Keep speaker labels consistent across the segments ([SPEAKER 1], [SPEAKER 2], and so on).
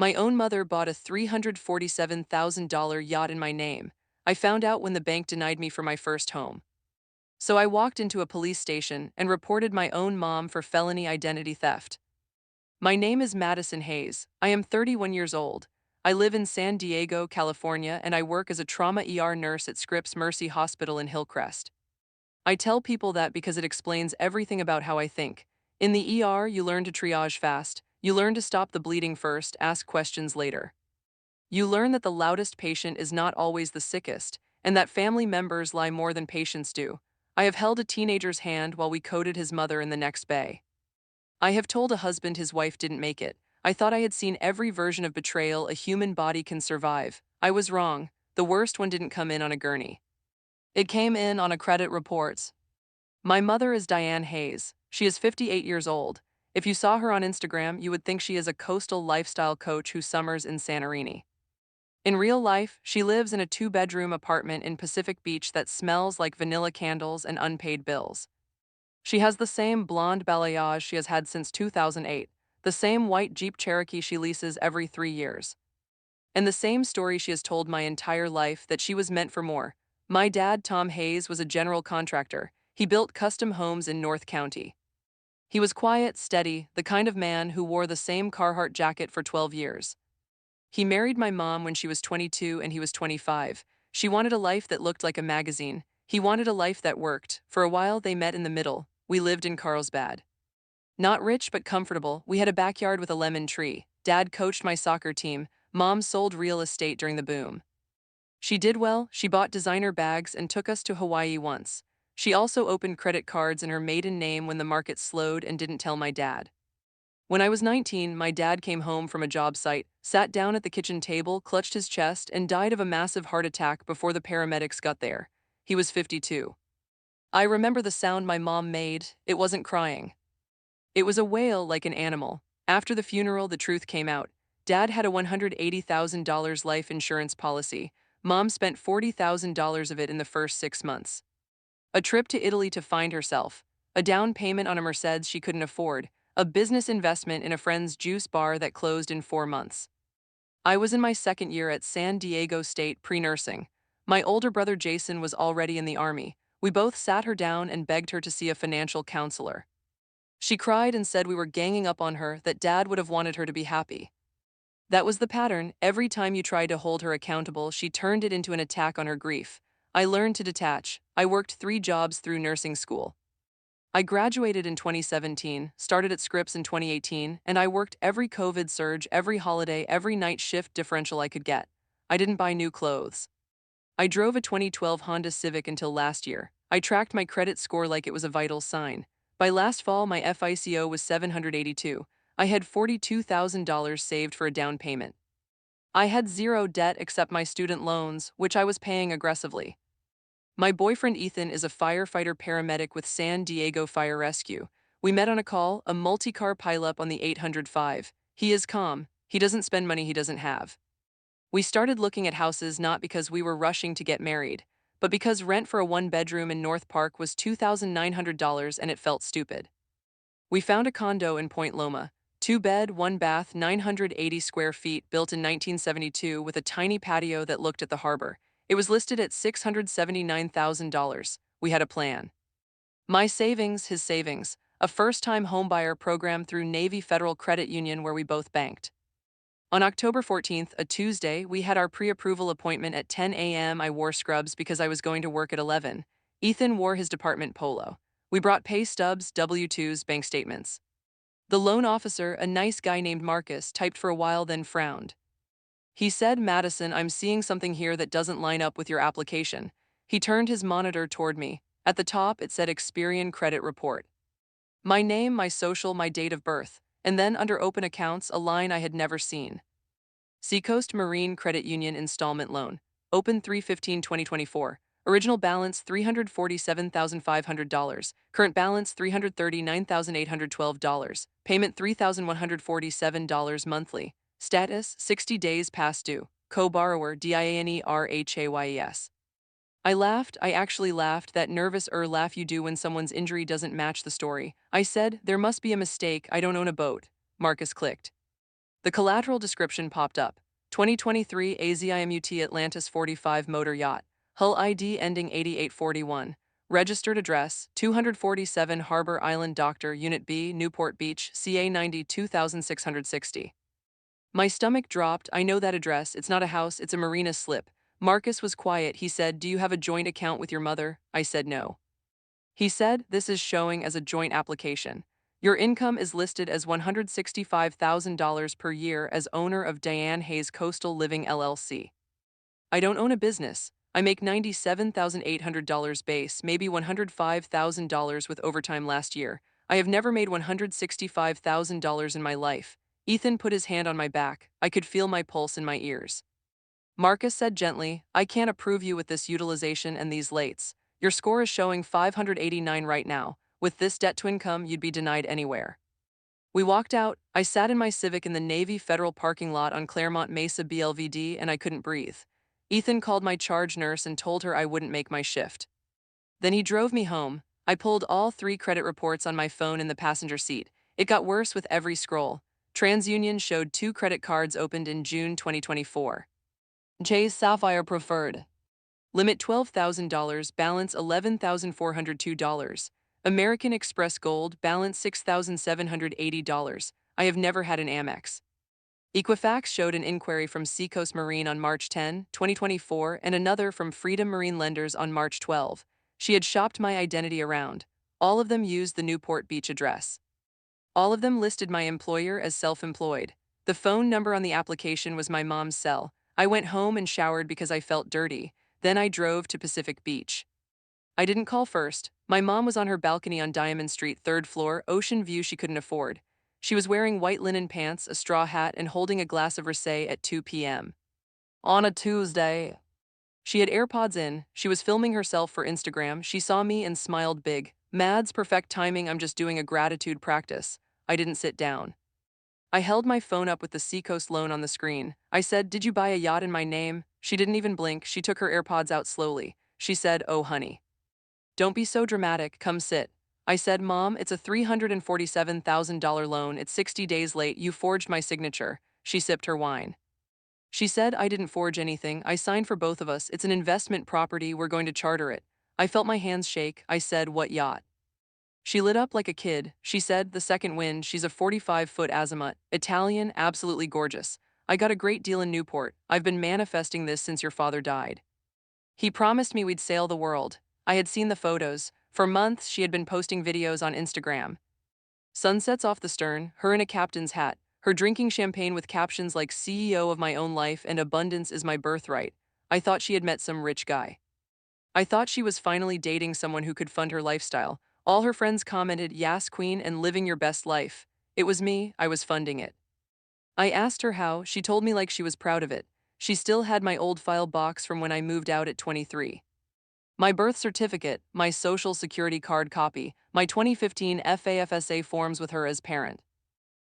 [SPEAKER 1] My own mother bought a $347,000 yacht in my name. I found out when the bank denied me for my first home. So I walked into a police station and reported my own mom for felony identity theft. My name is Madison Hayes. I am 31 years old. I live in San Diego, California, and I work as a trauma nurse at Scripps Mercy Hospital in Hillcrest. I tell people that because it explains everything about how I think. In the you learn to triage fast. You learn to stop the bleeding first, ask questions later. You learn that the loudest patient is not always the sickest, and that family members lie more than patients do. I have held a teenager's hand while we coded his mother in the next bay. I have told a husband his wife didn't make it. I thought I had seen every version of betrayal a human body can survive. I was wrong. The worst one didn't come in on a gurney. It came in on a credit report. My mother is Diane Hayes. She is 58 years old. If you saw her on Instagram, you would think she is a coastal lifestyle coach who summers in Santorini. In real life, she lives in a two-bedroom apartment in Pacific Beach that smells like vanilla candles and unpaid bills. She has the same blonde balayage she has had since 2008, the same white Jeep Cherokee she leases every 3 years. And the same story she has told my entire life, that she was meant for more. My dad, Tom Hayes, was a general contractor. He built custom homes in North County. He was quiet, steady, the kind of man who wore the same Carhartt jacket for 12 years. He married my mom when she was 22 and he was 25. She wanted a life that looked like a magazine. He wanted a life that worked. For a while, they met in the middle. We lived in Carlsbad. Not rich but comfortable, we had a backyard with a lemon tree. Dad coached my soccer team. Mom sold real estate during the boom. She did well, she bought designer bags and took us to Hawaii once. She also opened credit cards in her maiden name when the market slowed and didn't tell my dad. When I was 19, my dad came home from a job site, sat down at the kitchen table, clutched his chest, and died of a massive heart attack before the paramedics got there. He was 52. I remember the sound my mom made. It wasn't crying. It was a wail like an animal. After the funeral, the truth came out. Dad had a $180,000 life insurance policy. Mom spent $40,000 of it in the first 6 months. A trip to Italy to find herself. A down payment on a Mercedes she couldn't afford. A business investment in a friend's juice bar that closed in 4 months. I was in my second year at San Diego State pre-nursing. My older brother Jason was already in the Army. We both sat her down and begged her to see a financial counselor. She cried and said we were ganging up on her, that Dad would have wanted her to be happy. That was the pattern. Every time you tried to hold her accountable, she turned it into an attack on her grief. I learned to detach. I worked 3 jobs through nursing school. I graduated in 2017, started at Scripps in 2018, and I worked every COVID surge, every holiday, every night shift differential I could get. I didn't buy new clothes. I drove a 2012 Honda Civic until last year. I tracked my credit score like it was a vital sign. By last fall, my FICO was 782. I had $42,000 saved for a down payment. I had zero debt except my student loans, which I was paying aggressively. My boyfriend Ethan is a firefighter paramedic with San Diego Fire Rescue. We met on a call, a multi-car pileup on the 805. He is calm. He doesn't spend money he doesn't have. We started looking at houses not because we were rushing to get married, but because rent for a 1-bedroom in North Park was $2,900 and it felt stupid. We found a condo in Point Loma, 2-bed, 1-bath, 980 square feet, built in 1972 with a tiny patio that looked at the harbor. It was listed at $679,000. We had a plan. My savings, his savings, a first-time homebuyer program through Navy Federal Credit Union where we both banked. On October 14th, a Tuesday, we had our pre-approval appointment at 10 a.m. I wore scrubs because I was going to work at 11. Ethan wore his department polo. We brought pay stubs, W-2s, bank statements. The loan officer, a nice guy named Marcus, typed for a while then frowned. He said, "Madison, I'm seeing something here that doesn't line up with your application." He turned his monitor toward me. At the top, it said Experian Credit Report. My name, my social, my date of birth, and then under open accounts, a line I had never seen. Seacoast Marine Credit Union Installment Loan. Open 3/15/2024. Original balance $347,500. Current balance $339,812. Payment $3,147 monthly. Status 60 days past due. Co-borrower DIANERHAYES. I laughed. I actually laughed, that nervous laugh you do when someone's injury doesn't match the story. I said, "There must be a mistake. I don't own a boat." Marcus clicked. The collateral description popped up. 2023 Azimut Atlantis 45 motor yacht. Hull ID ending 8841. Registered address, 247 Harbor Island Doctor, Unit B, Newport Beach, CA 92660. My stomach dropped. I know that address. It's not a house, it's a marina slip. Marcus was quiet. He said, "Do you have a joint account with your mother?" I said no. He said, "This is showing as a joint application. Your income is listed as $165,000 per year as owner of Diane Hayes Coastal Living LLC. I don't own a business. I make $97,800 base, maybe $105,000 with overtime last year. I have never made $165,000 in my life." Ethan put his hand on my back. I could feel my pulse in my ears. Marcus said gently, "I can't approve you with this utilization and these lates. Your score is showing 589 right now. With this debt to income, you'd be denied anywhere." We walked out. I sat in my Civic in the Navy Federal parking lot on Claremont Mesa BLVD and I couldn't breathe. Ethan called my charge nurse and told her I wouldn't make my shift. Then he drove me home. I pulled all 3 credit reports on my phone in the passenger seat. It got worse with every scroll. TransUnion showed 2 credit cards opened in June 2024. Chase Sapphire Preferred. Limit $12,000, balance $11,402. American Express Gold, balance $6,780. I have never had an Amex. Equifax showed an inquiry from Seacoast Marine on March 10, 2024, and another from Freedom Marine Lenders on March 12. She had shopped my identity around. All of them used the Newport Beach address. All of them listed my employer as self-employed. The phone number on the application was my mom's cell. I went home and showered because I felt dirty. Then I drove to Pacific Beach. I didn't call first. My mom was on her balcony on Diamond Street, 3rd floor, ocean view she couldn't afford. She was wearing white linen pants, a straw hat, and holding a glass of rosé at 2 p.m. on a Tuesday. She had AirPods in. She was filming herself for Instagram. She saw me and smiled big. "Mads, perfect timing. I'm just doing a gratitude practice." I didn't sit down. I held my phone up with the Seacoast loan on the screen. I said, "Did you buy a yacht in my name?" She didn't even blink. She took her AirPods out slowly. She said, "Oh, honey. Don't be so dramatic. Come sit." I said, "Mom, it's a $347,000 loan. It's 60 days late. You forged my signature." She sipped her wine. She said, "I didn't forge anything. I signed for both of us. It's an investment property. We're going to charter it." I felt my hands shake. I said, "What yacht?" She lit up like a kid. She said, "The Second Wind." She's a 45-foot Azimut. Italian, absolutely gorgeous. "I got a great deal in Newport. I've been manifesting this since your father died. He promised me we'd sail the world." I had seen the photos. For months, she had been posting videos on Instagram. Sunsets off the stern, her in a captain's hat, her drinking champagne with captions like "CEO of my own life" and "Abundance is my birthright." I thought she had met some rich guy. I thought she was finally dating someone who could fund her lifestyle. All her friends commented, "Yas queen and living your best life." It was me, I was funding it. I asked her how. She told me like she was proud of it. She still had my old file box from when I moved out at 23. My birth certificate, my social security card copy, my 2015 FAFSA forms with her as parent.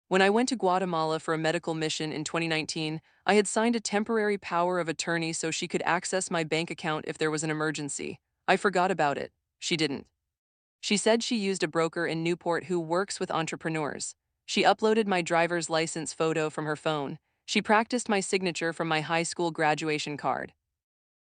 [SPEAKER 1] When I went to Guatemala for a medical mission in 2019, I had signed a temporary power of attorney so she could access my bank account if there was an emergency. I forgot about it. She didn't. She said she used a broker in Newport who works with entrepreneurs. She uploaded my driver's license photo from her phone. She practiced my signature from my high school graduation card.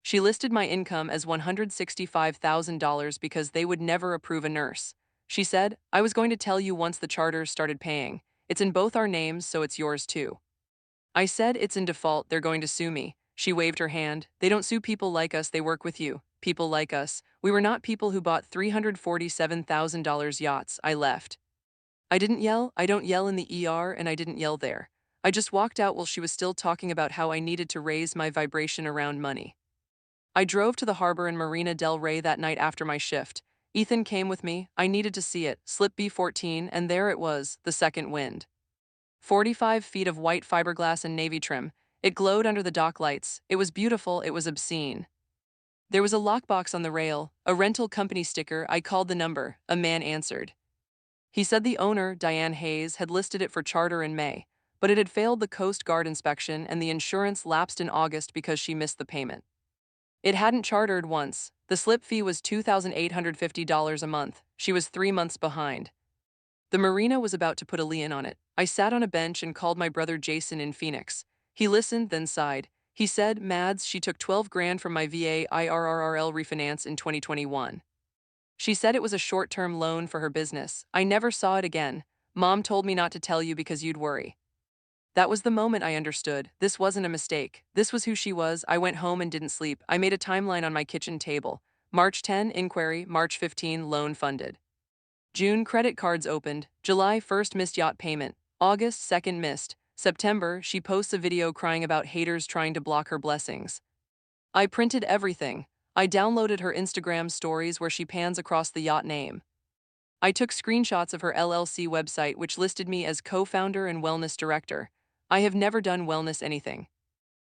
[SPEAKER 1] She listed my income as $165,000 because they would never approve a nurse. She said, "I was going to tell you once the charters started paying. It's in both our names, so it's yours too." I said, "It's in default, they're going to sue me." She waved her hand. "They don't sue people like us, they work with you. People like us. We were not people who bought $347,000 yachts." I left. I didn't yell. I don't yell in the ER, and I didn't yell there. I just walked out while she was still talking about how I needed to raise my vibration around money. I drove to the harbor in Marina del Rey that night after my shift. Ethan came with me. I needed to see it. Slip B14, and there it was, the Second Wind. 45 feet of white fiberglass and navy trim. It glowed under the dock lights. It was beautiful, it was obscene. There was a lockbox on the rail, a rental company sticker. I called the number. A man answered. He said the owner, Diane Hayes, had listed it for charter in May, but it had failed the Coast Guard inspection and the insurance lapsed in August because she missed the payment. It hadn't chartered once. The slip fee was $2,850 a month. She was 3 months behind. The marina was about to put a lien on it. I sat on a bench and called my brother Jason in Phoenix. He listened, then sighed. He said, Mads, she took 12 grand from my VA IRRRL refinance in 2021. She said it was a short-term loan for her business. I never saw it again. Mom told me not to tell you because you'd worry. That was the moment I understood. This wasn't a mistake. This was who she was. I went home and didn't sleep. I made a timeline on my kitchen table. March 10, inquiry. March 15, loan funded. June, credit cards opened. July 1st, missed yacht payment. August 2nd, missed. September, she posts a video crying about haters trying to block her blessings. I printed everything. I downloaded her Instagram stories where she pans across the yacht name. I took screenshots of her LLC website, which listed me as co-founder and wellness director. I have never done wellness anything.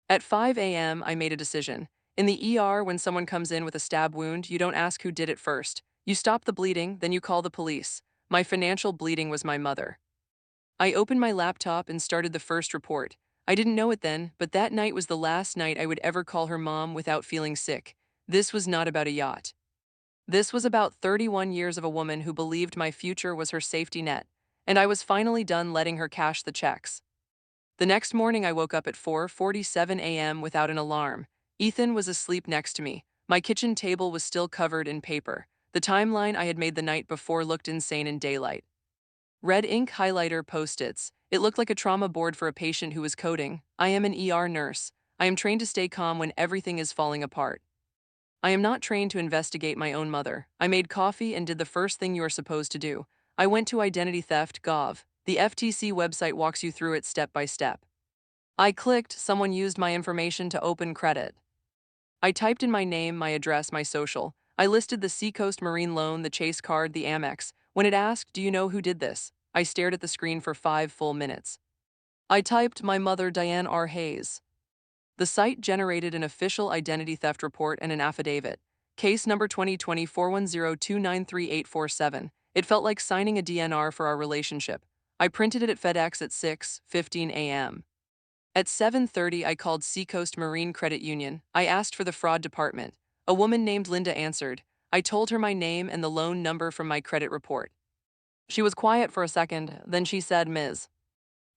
[SPEAKER 1] At 5 a.m., I made a decision. In the ER, when someone comes in with a stab wound, you don't ask who did it first. You stop the bleeding, then you call the police. My financial bleeding was my mother. I opened my laptop and started the first report. I didn't know it then, but that night was the last night I would ever call her mom without feeling sick. This was not about a yacht. This was about 31 years of a woman who believed my future was her safety net, and I was finally done letting her cash the checks. The next morning I woke up at 4:47 a.m. without an alarm. Ethan was asleep next to me. My kitchen table was still covered in paper. The timeline I had made the night before looked insane in daylight. Red ink highlighter post-its. It looked like a trauma board for a patient who was coding. I am an ER nurse. I am trained to stay calm when everything is falling apart. I am not trained to investigate my own mother. I made coffee and did the first thing you are supposed to do. I went to Identity Theft Gov. The FTC website walks you through it step by step. I clicked, someone used my information to open credit. I typed in my name, my address, my social. I listed the Seacoast Marine loan, the Chase card, the Amex. When it asked, do you know who did this? I stared at the screen for 5 full minutes. I typed my mother, Diane R. Hayes. The site generated an official identity theft report and an affidavit. Case number 2020-410-293-847. It felt like signing a DNR for our relationship. I printed it at FedEx at 6:15 a.m. At 7:30, I called Seacoast Marine Credit Union. I asked for the fraud department. A woman named Linda answered. I told her my name and the loan number from my credit report. She was quiet for a second, then she said, Ms.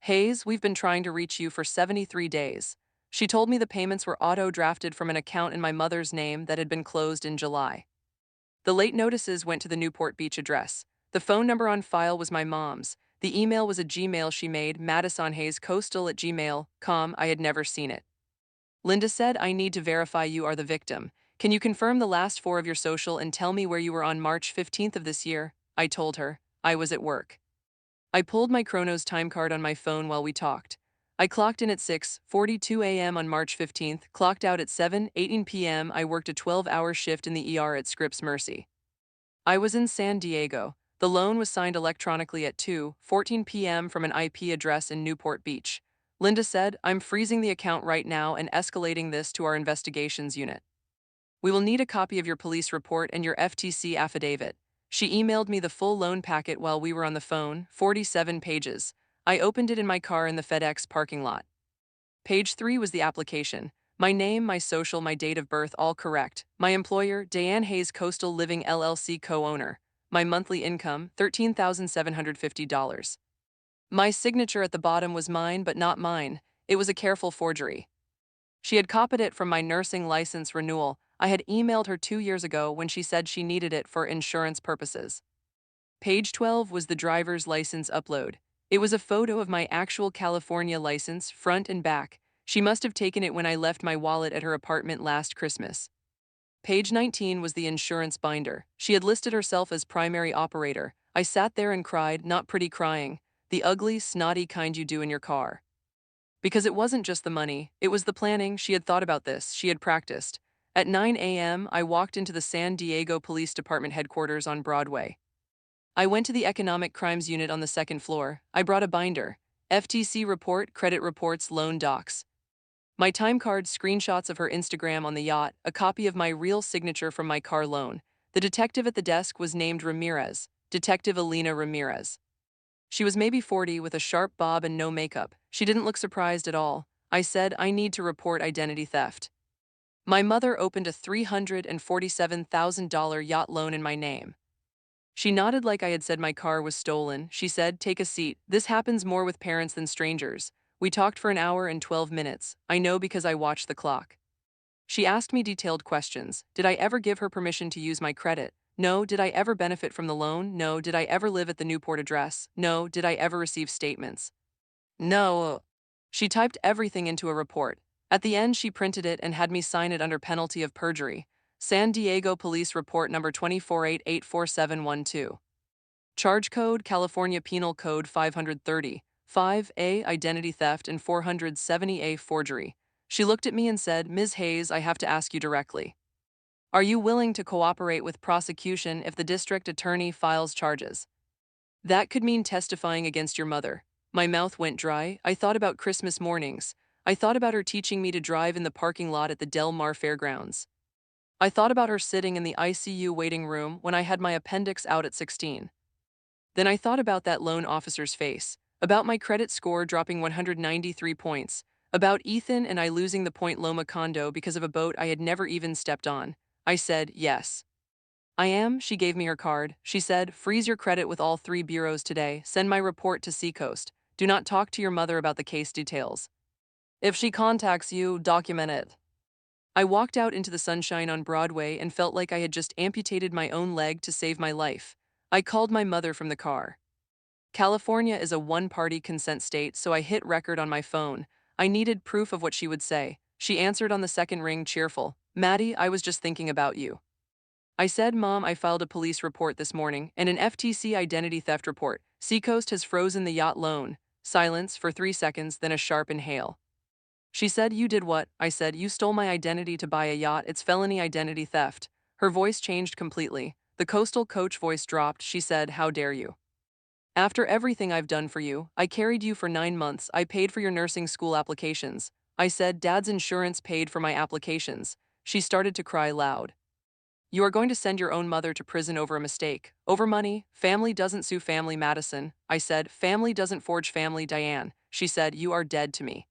[SPEAKER 1] Hayes, we've been trying to reach you for 73 days. She told me the payments were auto-drafted from an account in my mother's name that had been closed in July. The late notices went to the Newport Beach address. The phone number on file was my mom's. The email was a Gmail she made, madisonhayescoastal@gmail.com. I had never seen it. Linda said, I need to verify you are the victim. Can you confirm the last 4 of your social and tell me where you were on March 15th of this year? I told her. I was at work. I pulled my Chronos time card on my phone while we talked. I clocked in at 6:42 a.m. on March 15th, clocked out at 7:18 p.m. I worked a 12-hour shift in the ER at Scripps Mercy. I was in San Diego. The loan was signed electronically at 2:14 p.m. from an IP address in Newport Beach. Linda said, I'm freezing the account right now and escalating this to our investigations unit. We will need a copy of your police report and your FTC affidavit. She emailed me the full loan packet while we were on the phone, 47 pages. I opened it in my car in the FedEx parking lot. Page 3 was the application. My name, my social, my date of birth, all correct. My employer, Diane Hayes Coastal Living LLC co-owner. My monthly income, $13,750. My signature at the bottom was mine but not mine. It was a careful forgery. She had copied it from my nursing license renewal. I had emailed her 2 years ago when she said she needed it for insurance purposes. Page 12 was the driver's license upload. It was a photo of my actual California license, front and back. She must have taken it when I left my wallet at her apartment last Christmas. Page 19 was the insurance binder. She had listed herself as primary operator. I sat there and cried, not pretty crying, the ugly, snotty kind you do in your car. Because it wasn't just the money, it was the planning. She had thought about this, she had practiced. At 9 a.m., I walked into the San Diego Police Department headquarters on Broadway. I went to the Economic Crimes Unit on the 2nd floor. I brought a binder. FTC report, credit reports, loan docs. My time card, screenshots of her Instagram on the yacht, a copy of my real signature from my car loan. The detective at the desk was named Ramirez, Detective Alina Ramirez. She was maybe 40 with a sharp bob and no makeup. She didn't look surprised at all. I said, I need to report identity theft. My mother opened a $347,000 yacht loan in my name. She nodded like I had said my car was stolen. She said, "Take a seat. This happens more with parents than strangers." We talked for an hour and 12 minutes. I know because I watched the clock. She asked me detailed questions. Did I ever give her permission to use my credit? No. Did I ever benefit from the loan? No. Did I ever live at the Newport address? No. Did I ever receive statements? No. She typed everything into a report. At the end, she printed it and had me sign it under penalty of perjury. San Diego Police Report number 248844712. Charge code California Penal Code 530, 5A identity theft and 470A forgery. She looked at me and said, "Ms. Hayes, I have to ask you directly. Are you willing to cooperate with prosecution if the district attorney files charges?" That could mean testifying against your mother. My mouth went dry. I thought about Christmas mornings. I thought about her teaching me to drive in the parking lot at the Del Mar Fairgrounds. I thought about her sitting in the ICU waiting room when I had my appendix out at 16. Then I thought about that loan officer's face, about my credit score dropping 193 points, about Ethan and I losing the Point Loma condo because of a boat I had never even stepped on. I said, "Yes. I am." She gave me her card. She said, "Freeze your credit with all 3 bureaus today. Send my report to Seacoast. Do not talk to your mother about the case details. If she contacts you, document it." I walked out into the sunshine on Broadway and felt like I had just amputated my own leg to save my life. I called my mother from the car. California is a one-party consent state, so I hit record on my phone. I needed proof of what she would say. She answered on the second ring, cheerful. "Maddie, I was just thinking about you." I said, "Mom, I filed a police report this morning and an FTC Identity Theft Report. Seacoast has frozen the yacht loan." Silence for 3 seconds, then a sharp inhale. She said, "You did what?" I said, "You stole my identity to buy a yacht. It's felony identity theft." Her voice changed completely. The coastal coach voice dropped. She said, "How dare you? After everything I've done for you, I carried you for 9 months. I paid for your nursing school applications." I said, "Dad's insurance paid for my applications." She started to cry loud. "You are going to send your own mother to prison over a mistake. Over money. Family doesn't sue family, Madison." I said, "Family doesn't forge family, Diane." She said, "You are dead to me.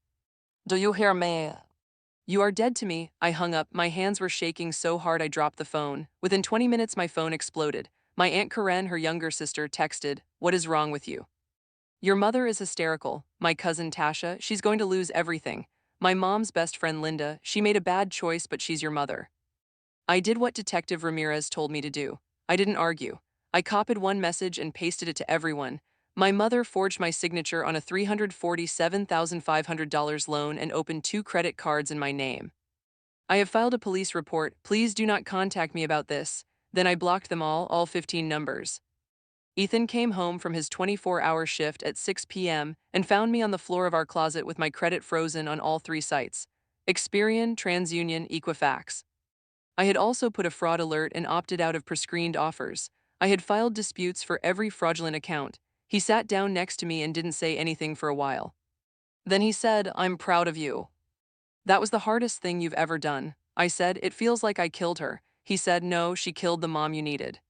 [SPEAKER 1] Do you hear me? You are dead to me." I hung up. My hands were shaking so hard I dropped the phone. Within 20 minutes, my phone exploded. My Aunt Karen, her younger sister, texted, "What is wrong with you? Your mother is hysterical." My cousin Tasha, "She's going to lose everything." My mom's best friend Linda, "She made a bad choice, but she's your mother." I did what Detective Ramirez told me to do. I didn't argue. I copied one message and pasted it to everyone. My mother forged my signature on a $347,500 loan and opened 2 credit cards in my name. "I have filed a police report. Please do not contact me about this." Then I blocked them all 15 numbers. Ethan came home from his 24-hour shift at 6 p.m. and found me on the floor of our closet with my credit frozen on all 3 sites: Experian, TransUnion, Equifax. I had also put a fraud alert and opted out of prescreened offers. I had filed disputes for every fraudulent account. He sat down next to me and didn't say anything for a while. Then he said, "I'm proud of you. That was the hardest thing you've ever done." I said, "It feels like I killed her." He said, "No, she killed the mom you needed.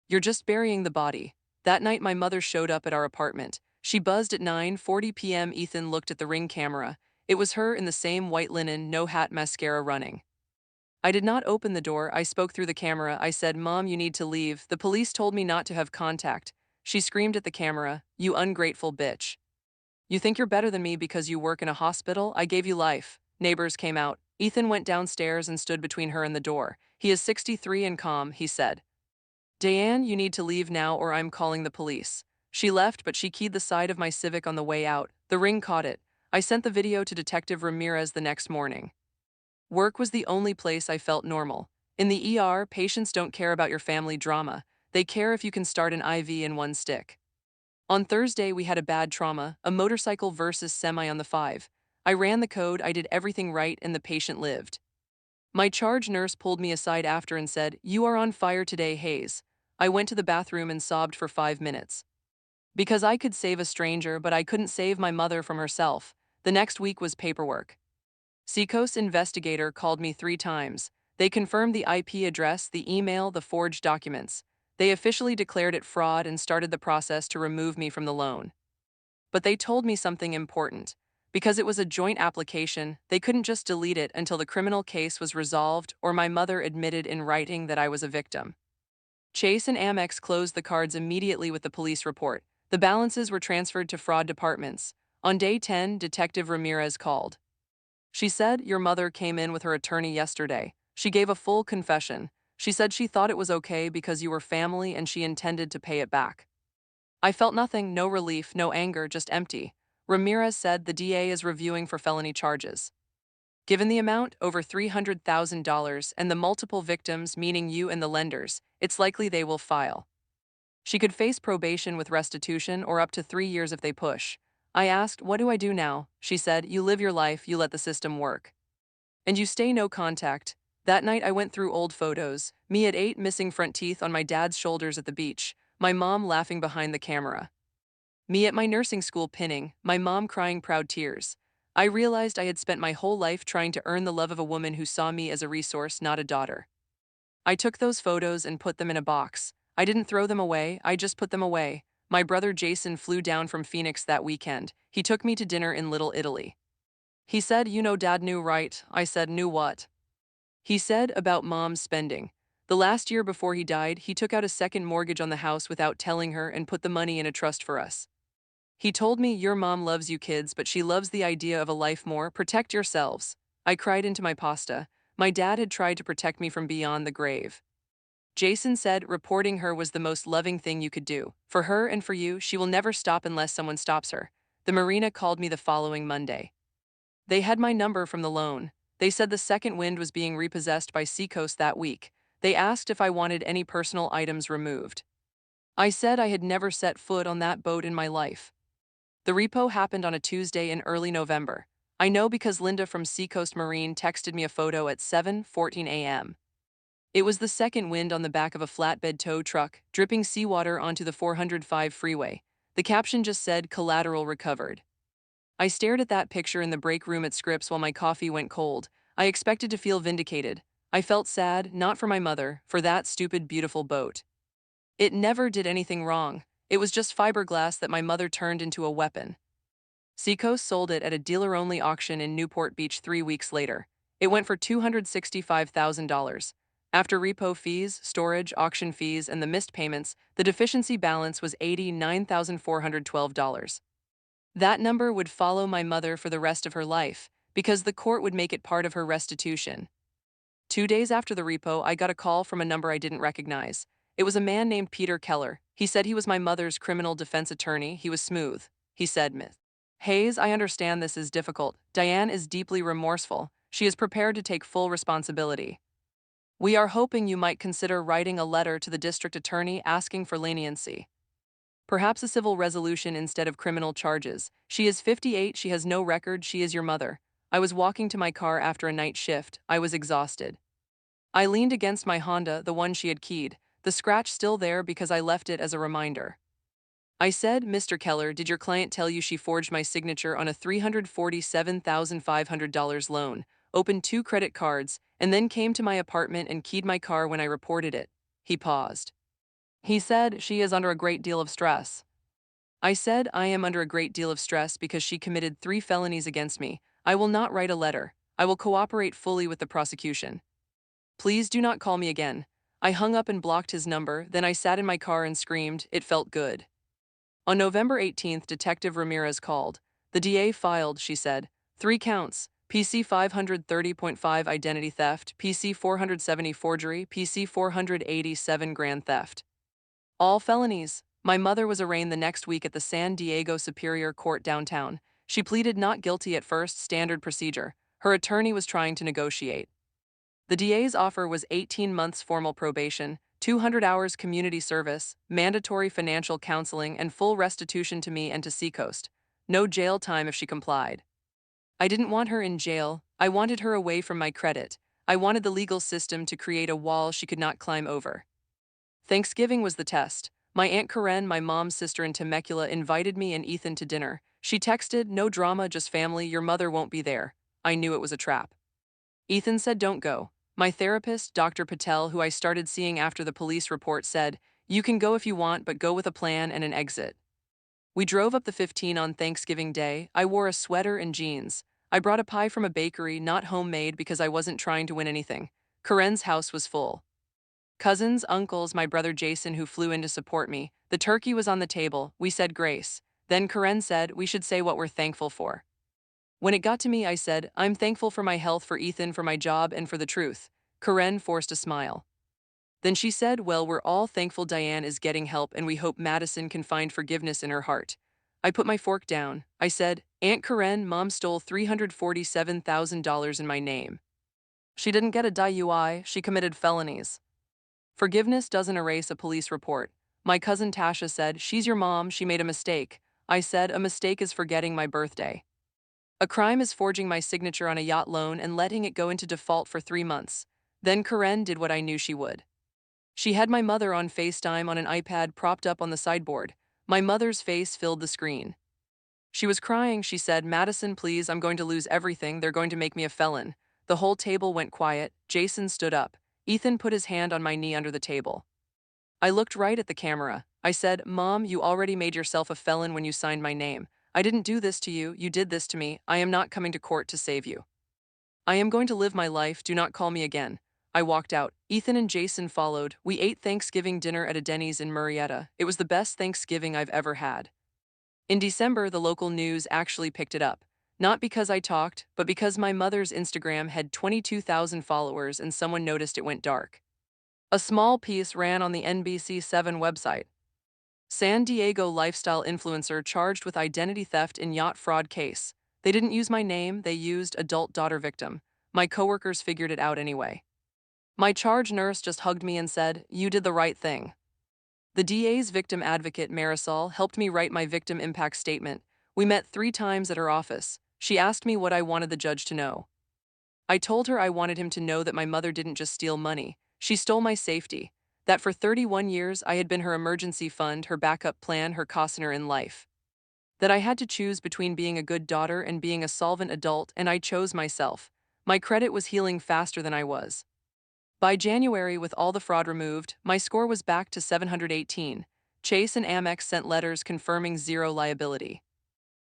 [SPEAKER 1] You're just burying the body." That night my mother showed up at our apartment. She buzzed at 9:40 p.m. Ethan looked at the Ring camera. It was her in the same white linen, no hat mascara running. I did not open the door. I spoke through the camera. I said, "Mom, you need to leave. The police told me not to have contact." She screamed at the camera, "You ungrateful bitch. You think you're better than me because you work in a hospital? I gave you life." Neighbors came out. Ethan went downstairs and stood between her and the door. "He is 63 and calm," he said. "Diane, you need to leave now or I'm calling the police." She left, but she keyed the side of my Civic on the way out. The Ring caught it. I sent the video to Detective Ramirez the next morning. Work was the only place I felt normal. In the ER, patients don't care about your family drama. They care if you can start an IV in one stick. On Thursday, we had a bad trauma, a motorcycle versus semi on the 5. I ran the code, I did everything right, and the patient lived. My charge nurse pulled me aside after and said, "You are on fire today, Hayes." I went to the bathroom and sobbed for 5 minutes. Because I could save a stranger, but I couldn't save my mother from herself. The next week was paperwork. Seacoast investigator called me 3 times. They confirmed the IP address, the email, the forged documents. They officially declared it fraud and started the process to remove me from the loan. But they told me something important. Because it was a joint application, they couldn't just delete it until the criminal case was resolved or my mother admitted in writing that I was a victim. Chase and Amex closed the cards immediately with the police report. The balances were transferred to fraud departments. On day 10, Detective Ramirez called. She said, "Your mother came in with her attorney yesterday. She gave a full confession. She said she thought it was okay because you were family and she intended to pay it back." I felt nothing, no relief, no anger, just empty. Ramirez said the DA is reviewing for felony charges. Given the amount, over $300,000, and the multiple victims, meaning you and the lenders, it's likely they will file. She could face probation with restitution or up to 3 years if they push. I asked, "What do I do now?" She said, "You live your life, you let the system work. And you stay no contact." That night I went through old photos, me at 8 missing front teeth on my dad's shoulders at the beach, my mom laughing behind the camera. Me at my nursing school pinning, my mom crying proud tears. I realized I had spent my whole life trying to earn the love of a woman who saw me as a resource, not a daughter. I took those photos and put them in a box. I didn't throw them away, I just put them away. My brother Jason flew down from Phoenix that weekend. He took me to dinner in Little Italy. He said, "You know Dad knew, right?" I said, "Knew what?" He said about Mom's spending. The last year before he died, he took out a second mortgage on the house without telling her and put the money in a trust for us. He told me, "Your mom loves you kids, but she loves the idea of a life more. Protect yourselves." I cried into my pasta. My dad had tried to protect me from beyond the grave. Jason said reporting her was the most loving thing you could do. For her and for you, she will never stop unless someone stops her. The marina called me the following Monday. They had my number from the loan. They said the second wind was being repossessed by Seacoast that week. They asked if I wanted any personal items removed. I said I had never set foot on that boat in my life. The repo happened on a Tuesday in early November. I know because Linda from Seacoast Marine texted me a photo at 7:14 a.m. It was the second wind on the back of a flatbed tow truck, dripping seawater onto the 405 freeway. The caption just said, "Collateral recovered." I stared at that picture in the break room at Scripps while my coffee went cold. I expected to feel vindicated. I felt sad, not for my mother, for that stupid, beautiful boat. It never did anything wrong. It was just fiberglass that my mother turned into a weapon. Seacoast sold it at a dealer-only auction in Newport Beach 3 weeks later. It went for $265,000. After repo fees, storage, auction fees, and the missed payments, the deficiency balance was $89,412. That number would follow my mother for the rest of her life, because the court would make it part of her restitution. 2 days after the repo, I got a call from a number I didn't recognize. It was a man named Peter Keller. He said he was my mother's criminal defense attorney. He was smooth. He said, "Miss Hayes, I understand this is difficult. Diane is deeply remorseful. She is prepared to take full responsibility. We are hoping you might consider writing a letter to the district attorney asking for leniency. Perhaps a civil resolution instead of criminal charges. She is 58, she has no record, she is your mother." I was walking to my car after a night shift. I was exhausted. I leaned against my Honda, the one she had keyed, the scratch still there because I left it as a reminder. I said, "Mr. Keller, did your client tell you she forged my signature on a $347,500 loan, opened 2 credit cards, and then came to my apartment and keyed my car when I reported it?" He paused. He said, "She is under a great deal of stress." I said, "I am under a great deal of stress because she committed 3 felonies against me. I will not write a letter. I will cooperate fully with the prosecution. Please do not call me again." I hung up and blocked his number, then I sat in my car and screamed. It felt good. On November 18th, Detective Ramirez called. The DA filed, she said, 3 counts: PC 530.5 identity theft, PC 470 forgery, PC 487 grand theft. All felonies. My mother was arraigned the next week at the San Diego Superior Court downtown. She pleaded not guilty at first, standard procedure. Her attorney was trying to negotiate. The DA's offer was 18 months formal probation, 200 hours community service, mandatory financial counseling, and full restitution to me and to Seacoast. No jail time if she complied. I didn't want her in jail. I wanted her away from my credit. I wanted the legal system to create a wall she could not climb over. Thanksgiving was the test. My Aunt Karen, my mom's sister in Temecula, invited me and Ethan to dinner. She texted, "No drama, just family, your mother won't be there." I knew it was a trap. Ethan said, "Don't go." My therapist, Dr. Patel, who I started seeing after the police report, said, "You can go if you want, but go with a plan and an exit." We drove up the 15 on Thanksgiving Day. I wore a sweater and jeans. I brought a pie from a bakery, not homemade because I wasn't trying to win anything. Karen's house was full. Cousins, uncles, my brother Jason who flew in to support me. The turkey was on the table, we said grace. Then Karen said we should say what we're thankful for. When it got to me I said, I'm thankful for my health, for Ethan, for my job, and for the truth. Karen forced a smile. Then she said, well, we're all thankful Diane is getting help and we hope Madison can find forgiveness in her heart. I put my fork down. I said, Aunt Karen, Mom stole $347,000 in my name. She didn't get a DUI, she committed felonies. Forgiveness doesn't erase a police report. My cousin Tasha said, she's your mom, she made a mistake. I said, a mistake is forgetting my birthday. A crime is forging my signature on a yacht loan and letting it go into default for 3 months. Then Karen did what I knew she would. She had my mother on FaceTime on an iPad propped up on the sideboard. My mother's face filled the screen. She was crying. She said, Madison, please, I'm going to lose everything. They're going to make me a felon. The whole table went quiet. Jason stood up. Ethan put his hand on my knee under the table. I looked right at the camera. I said, Mom, you already made yourself a felon when you signed my name. I didn't do this to you. You did this to me. I am not coming to court to save you. I am going to live my life. Do not call me again. I walked out. Ethan and Jason followed. We ate Thanksgiving dinner at a Denny's in Murrieta. It was the best Thanksgiving I've ever had. In December, the local news actually picked it up. Not because I talked, but because my mother's Instagram had 22,000 followers and someone noticed it went dark. A small piece ran on the NBC7 website. San Diego lifestyle influencer charged with identity theft in yacht fraud case. They didn't use my name, they used adult daughter victim. My coworkers figured it out anyway. My charge nurse just hugged me and said, you did the right thing. The DA's victim advocate, Marisol, helped me write my victim impact statement. We met 3 times at her office. She asked me what I wanted the judge to know. I told her I wanted him to know that my mother didn't just steal money. She stole my safety. That for 31 years I had been her emergency fund, her backup plan, her cautioner in life. That I had to choose between being a good daughter and being a solvent adult, and I chose myself. My credit was healing faster than I was. By January, with all the fraud removed, my score was back to 718. Chase and Amex sent letters confirming zero liability.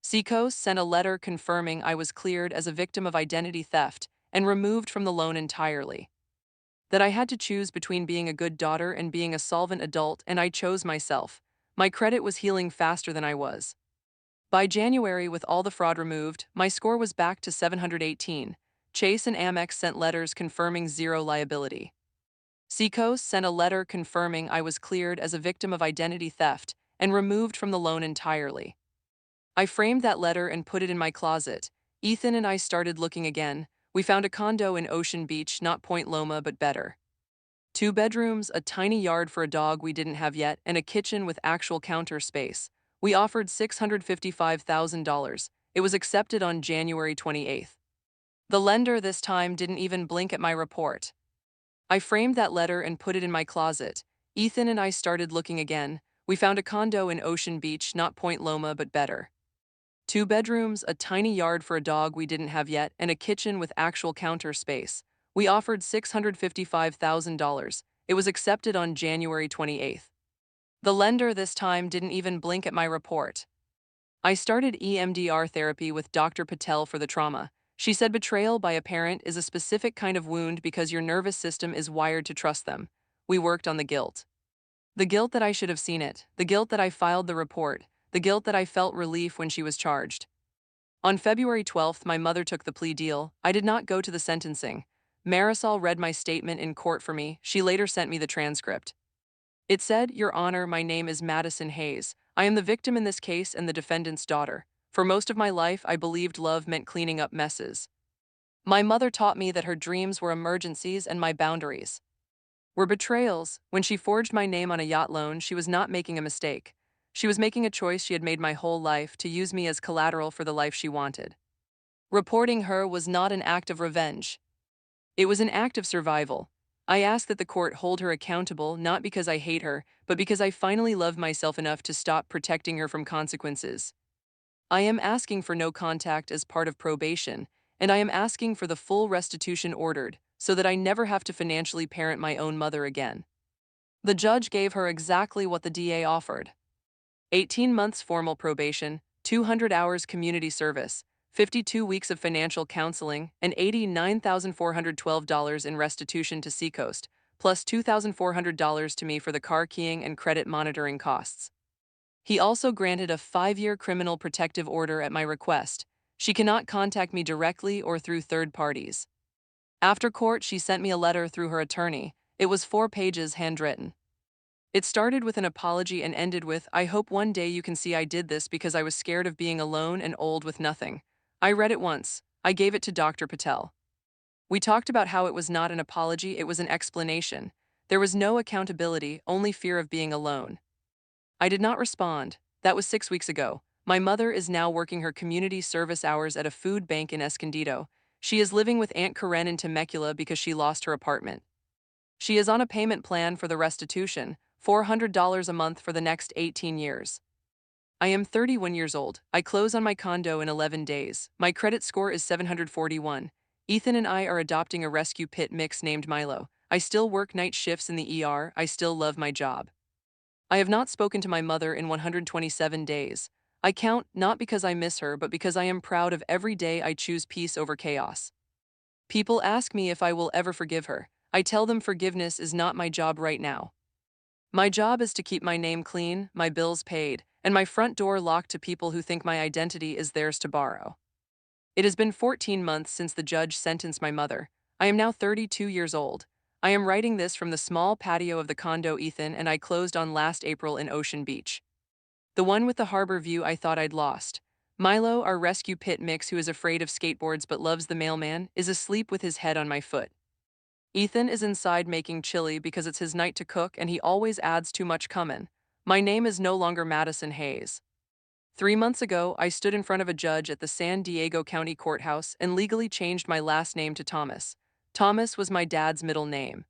[SPEAKER 1] Seacoast sent a letter confirming I was cleared as a victim of identity theft and removed from the loan entirely. That I had to choose between being a good daughter and being a solvent adult, and I chose myself. My credit was healing faster than I was. By January, with all the fraud removed, my score was back to 718. Chase and Amex sent letters confirming zero liability. Seacoast sent a letter confirming I was cleared as a victim of identity theft and removed from the loan entirely. I framed that letter and put it in my closet. Ethan and I started looking again. We found a condo in Ocean Beach, not Point Loma, but better. 2 bedrooms, a tiny yard for a dog we didn't have yet, and a kitchen with actual counter space. We offered $655,000. It was accepted on January 28th. The lender this time didn't even blink at my report. I framed that letter and put it in my closet. Ethan and I started looking again. We found a condo in Ocean Beach, not Point Loma, but better. 2 bedrooms, a tiny yard for a dog we didn't have yet, and a kitchen with actual counter space. We offered $655,000. It was accepted on January 28th. The lender this time didn't even blink at my report. I started EMDR therapy with Dr. Patel for the trauma. She said betrayal by a parent is a specific kind of wound because your nervous system is wired to trust them. We worked on the guilt. The guilt that I should have seen it, the guilt that I filed the report, the guilt that I felt relief when she was charged. On February 12th, my mother took the plea deal. I did not go to the sentencing. Marisol read my statement in court for me. She later sent me the transcript. It said, Your Honor, my name is Madison Hayes. I am the victim in this case and the defendant's daughter. For most of my life, I believed love meant cleaning up messes. My mother taught me that her dreams were emergencies and my boundaries were betrayals. When she forged my name on a yacht loan, she was not making a mistake. She was making a choice she had made my whole life, to use me as collateral for the life she wanted. Reporting her was not an act of revenge. It was an act of survival. I ask that the court hold her accountable, not because I hate her, but because I finally love myself enough to stop protecting her from consequences. I am asking for no contact as part of probation, and I am asking for the full restitution ordered, so that I never have to financially parent my own mother again. The judge gave her exactly what the DA offered. 18 months formal probation, 200 hours community service, 52 weeks of financial counseling, and $89,412 in restitution to Seacoast, plus $2,400 to me for the car keying and credit monitoring costs. He also granted a 5-year criminal protective order at my request. She cannot contact me directly or through third parties. After court, she sent me a letter through her attorney. It was 4 pages handwritten. It started with an apology and ended with, "I hope one day you can see I did this because I was scared of being alone and old with nothing." I read it once. I gave it to Dr. Patel. We talked about how it was not an apology, it was an explanation. There was no accountability, only fear of being alone. I did not respond. That was 6 weeks ago. My mother is now working her community service hours at a food bank in Escondido. She is living with Aunt Karen in Temecula because she lost her apartment. She is on a payment plan for the restitution, $400 a month for the next 18 years. I am 31 years old. I close on my condo in 11 days. My credit score is 741. Ethan and I are adopting a rescue pit mix named Milo. I still work night shifts in the ER. I still love my job. I have not spoken to my mother in 127 days. I count not because I miss her, but because I am proud of every day I choose peace over chaos. People ask me if I will ever forgive her. I tell them forgiveness is not my job right now. My job is to keep my name clean, my bills paid, and my front door locked to people who think my identity is theirs to borrow. It has been 14 months since the judge sentenced my mother. I am now 32 years old. I am writing this from the small patio of the condo Ethan and I closed on last April in Ocean Beach. The one with the harbor view I thought I'd lost. Milo, our rescue pit mix who is afraid of skateboards but loves the mailman, is asleep with his head on my foot. Ethan is inside making chili because it's his night to cook and he always adds too much cumin. My name is no longer Madison Hayes. 3 months ago, I stood in front of a judge at the San Diego County Courthouse and legally changed my last name to Thomas. Thomas was my dad's middle name.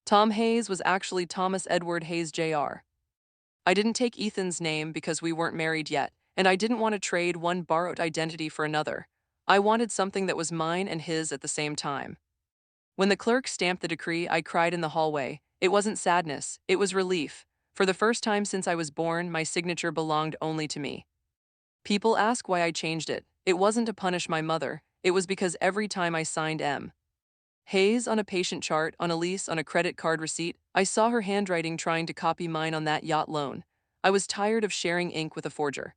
[SPEAKER 1] Tom Hayes was actually Thomas Edward Hayes Jr. I didn't take Ethan's name because we weren't married yet, and I didn't want to trade one borrowed identity for another. I wanted something that was mine and his at the same time. When the clerk stamped the decree, I cried in the hallway. It wasn't sadness, it was relief. For the first time since I was born, my signature belonged only to me. People ask why I changed it. It wasn't to punish my mother, it was because every time I signed M. Hayes on a patient chart, on a lease, on a credit card receipt, I saw her handwriting trying to copy mine on that yacht loan. I was tired of sharing ink with a forger.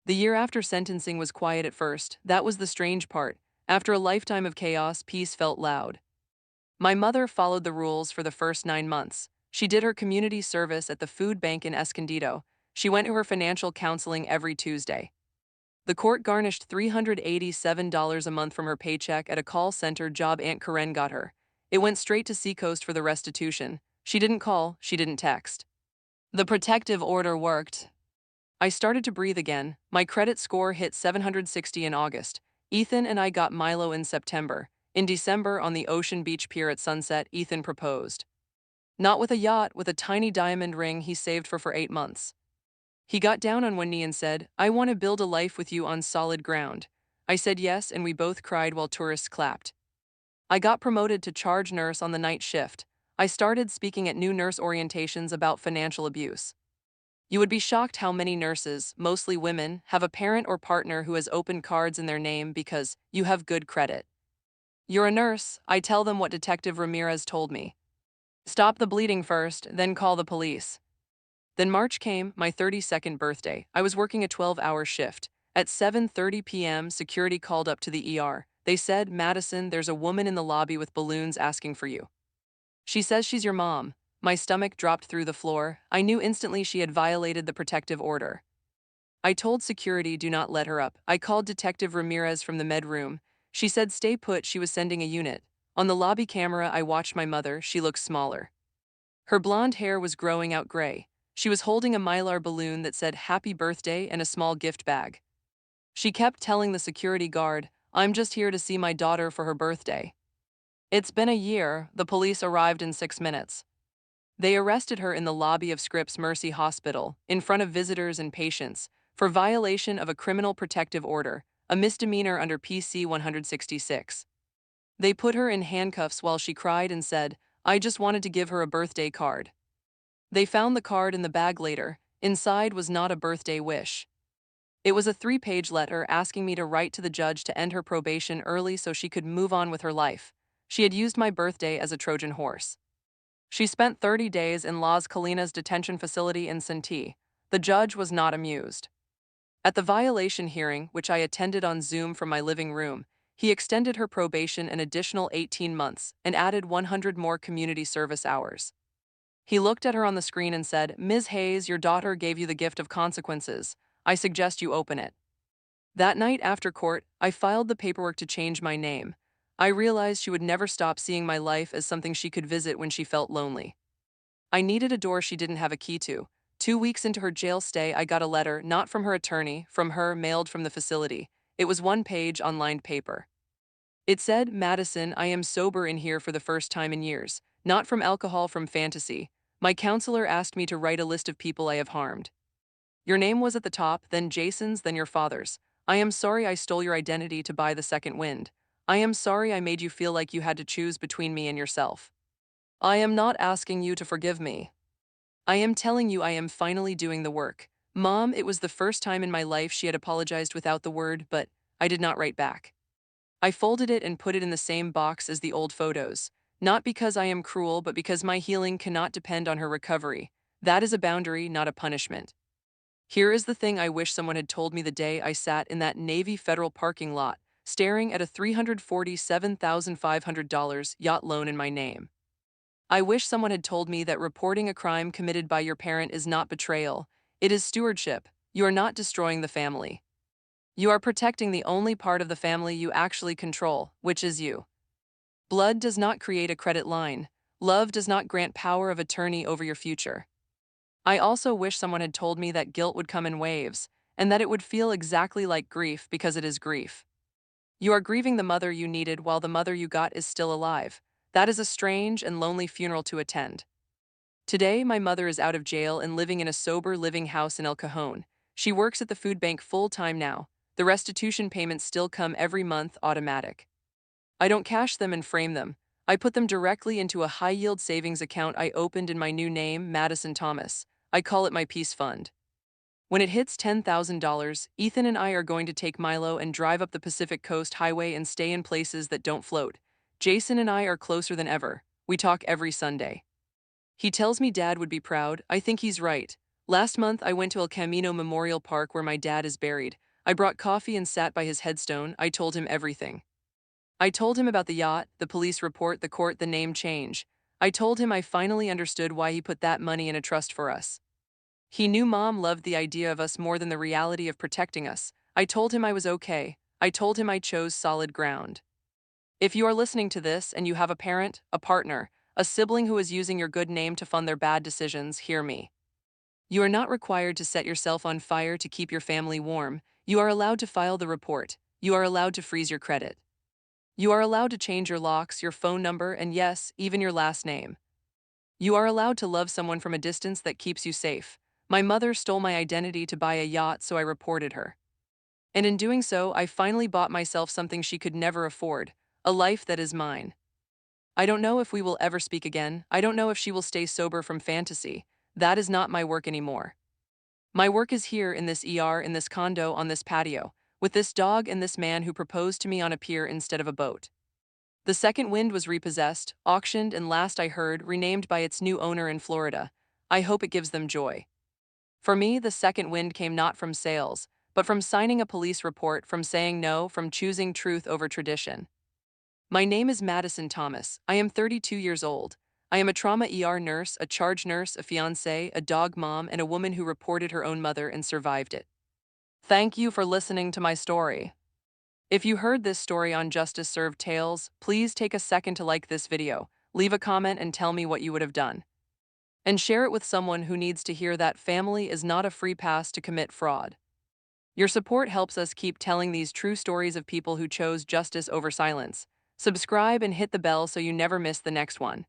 [SPEAKER 1] The year after sentencing was quiet at first. That was the strange part. After a lifetime of chaos, peace felt loud. My mother followed the rules for the first 9 months. She did her community service at the food bank in Escondido. She went to her financial counseling every Tuesday. The court garnished $387 a month from her paycheck at a call center job Aunt Karen got her. It went straight to Seacoast for the restitution. She didn't call, she didn't text. The protective order worked. I started to breathe again. My credit score hit 760 in August. Ethan and I got Milo in September. In December, on the Ocean Beach Pier at sunset, Ethan proposed. Not with a yacht, with a tiny diamond ring he saved for 8 months. He got down on one knee and said, "I want to build a life with you on solid ground." I said yes, and we both cried while tourists clapped. I got promoted to charge nurse on the night shift. I started speaking at new nurse orientations about financial abuse. You would be shocked how many nurses, mostly women, have a parent or partner who has opened cards in their name because you have good credit. You're a nurse, I tell them what Detective Ramirez told me. Stop the bleeding first, then call the police. Then March came, my 32nd birthday. I was working a 12-hour shift. At 7:30 p.m., security called up to the ER. They said, "Madison, there's a woman in the lobby with balloons asking for you. She says she's your mom." My stomach dropped through the floor. I knew instantly she had violated the protective order. I told security, "Do not let her up." I called Detective Ramirez from the med room. She said stay put, she was sending a unit. On the lobby camera, I watched my mother. She looked smaller. Her blonde hair was growing out gray. She was holding a Mylar balloon that said happy birthday and a small gift bag. She kept telling the security guard, "I'm just here to see my daughter for her birthday." It's been a year. The police arrived in 6 minutes. They arrested her in the lobby of Scripps Mercy Hospital, in front of visitors and patients, for violation of a criminal protective order, a misdemeanor under PC 166. They put her in handcuffs while she cried and said, "I just wanted to give her a birthday card." They found the card in the bag later. Inside was not a birthday wish. It was a 3-page letter asking me to write to the judge to end her probation early so she could move on with her life. She had used my birthday as a Trojan horse. She spent 30 days in Las Colinas detention facility in Santee. The judge was not amused. At the violation hearing, which I attended on Zoom from my living room, he extended her probation an additional 18 months and added 100 more community service hours. He looked at her on the screen and said, "Ms. Hayes, your daughter gave you the gift of consequences. I suggest you open it." That night after court, I filed the paperwork to change my name. I realized she would never stop seeing my life as something she could visit when she felt lonely. I needed a door she didn't have a key to. 2 weeks into her jail stay, I got a letter, not from her attorney, from her, mailed from the facility. It was one-page on lined paper. It said, "Madison, I am sober in here for the first time in years. Not from alcohol, from fantasy. My counselor asked me to write a list of people I have harmed. Your name was at the top, then Jason's, then your father's. I am sorry I stole your identity to buy the second wind. I am sorry I made you feel like you had to choose between me and yourself. I am not asking you to forgive me. I am telling you I am finally doing the work. Mom, it was the first time in my life she had apologized without the word, but I did not write back. I folded it and put it in the same box as the old photos. Not because I am cruel, but because my healing cannot depend on her recovery. That is a boundary, not a punishment. Here is the thing I wish someone had told me the day I sat in that Navy Federal parking lot, staring at a $347,500 yacht loan in my name. I wish someone had told me that reporting a crime committed by your parent is not betrayal, it is stewardship. You are not destroying the family. You are protecting the only part of the family you actually control, which is you. Blood does not create a credit line. Love does not grant power of attorney over your future. I also wish someone had told me that guilt would come in waves, and that it would feel exactly like grief because it is grief. You are grieving the mother you needed while the mother you got is still alive. That is a strange and lonely funeral to attend. Today, my mother is out of jail and living in a sober living house in El Cajon. She works at the food bank full-time now. The restitution payments still come every month, automatic. I don't cash them and frame them. I put them directly into a high-yield savings account I opened in my new name, Madison Thomas. I call it my peace fund. When it hits $10,000, Ethan and I are going to take Milo and drive up the Pacific Coast Highway and stay in places that don't float. Jason and I are closer than ever. We talk every Sunday. He tells me Dad would be proud. I think he's right. Last month, I went to El Camino Memorial Park where my dad is buried. I brought coffee and sat by his headstone. I told him everything. I told him about the yacht, the police report, the court, the name change. I told him I finally understood why he put that money in a trust for us. He knew Mom loved the idea of us more than the reality of protecting us. I told him I was okay. I told him I chose solid ground. If you are listening to this and you have a parent, a partner, a sibling who is using your good name to fund their bad decisions, hear me. You are not required to set yourself on fire to keep your family warm. You are allowed to file the report. You are allowed to freeze your credit. You are allowed to change your locks, your phone number, and yes, even your last name. You are allowed to love someone from a distance that keeps you safe. My mother stole my identity to buy a yacht, so I reported her. And in doing so, I finally bought myself something she could never afford, a life that is mine. I don't know if we will ever speak again. I don't know if she will stay sober from fantasy. That is not my work anymore. My work is here in this ER, in this condo, on this patio, with this dog and this man who proposed to me on a pier instead of a boat. The second wind was repossessed, auctioned, and last I heard, renamed by its new owner in Florida. I hope it gives them joy. For me, the second wind came not from sales, but from signing a police report, from saying no, from choosing truth over tradition. My name is Madison Thomas. I am 32 years old. I am a trauma ER nurse, a charge nurse, a fiancée, a dog mom, and a woman who reported her own mother and survived it. Thank you for listening to my story. If you heard this story on Justice Served Tales, please take a second to like this video, leave a comment and tell me what you would have done. And share it with someone who needs to hear that family is not a free pass to commit fraud. Your support helps us keep telling these true stories of people who chose justice over silence. Subscribe and hit the bell so you never miss the next one.